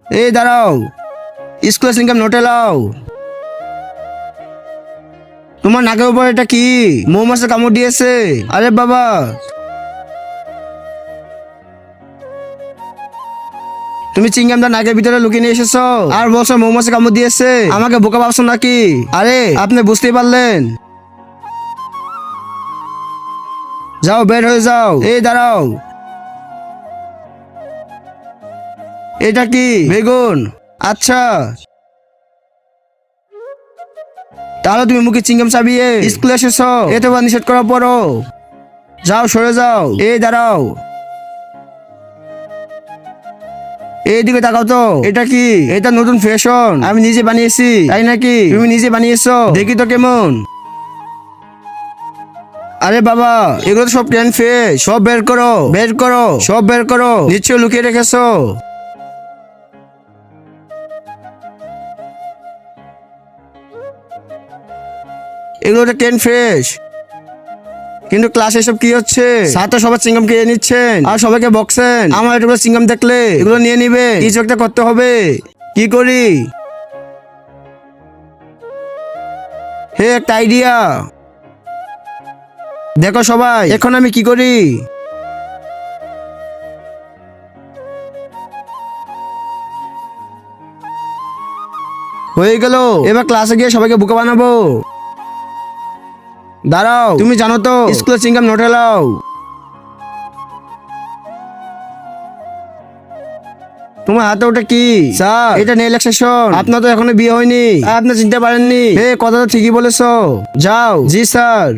এই দাঁড়াও, স্কুলের ইনকাম নোটে লাও। তোমার নাকের উপর এটা কি? মৌমাছি কামড় দিয়েছে। আরে বাবা, তুমি চিংগামটা নাকের ভিতরে লুকিয়ে নিয়ে এসেছো আর বলছো মৌমাছি কামড় দিয়েছে। আমাকে বোকা ভাবছো নাকি? আরে আপনি বুঝতেই পারলেন। যাও, বের হয়ে যাও। এই দাঁড়াও, এটা কি? বেগুন। আচ্ছা, তাহলে তুমি মুখে চিংগাম চাবিয়ে স্কুলে এসেছো, এতে বা নিষেধ করার পরও। যাও, সরে যাও। এই দাঁড়াও, এইদিকে তাকাও তো। এটা কি? এটা নতুন ফ্যাশন, আমি নিজে বানিয়েছি। তাই নাকি? তুমি নিজে বানিয়েছো? দেখি তো কেমন। আরে বাবা, এগুলো তো সব ক্যান ফেস। সব বের করো, বের করো, সব বের করো। নিশ্চয় লুকিয়ে রেখেছো। এগুলো তো ক্যান ফ্রেশ। কিন্তু ক্লাসে এসব কি হচ্ছে? স্যার তো সবার চিংগাম কিনে নিচ্ছেন আর সবাইকে বকছেন। আমার এগুলো চিংগাম দেখলে এগুলো নিয়ে নিবে। কিছু একটা করতে হবে। কি করি? হে, একটা আইডিয়া। দেখো সবাই, এখন আমি কি করি? হয়ে গেল। এবার ক্লাসে গিয়ে সবাইকে বোকা বানাবো। দাঁড়াও, তুমি জানো তো স্কুলে চিংগাম নোটে লাও। তোমার হাতে ওটা কি? স্যার, এটা নেল এক্সটেনশন। আপনার তো এখনো বিয়ে হয়নি, আপনি চিনতে পারেননি। কথা তো ঠিকই বলেছো। যাও। জি স্যার।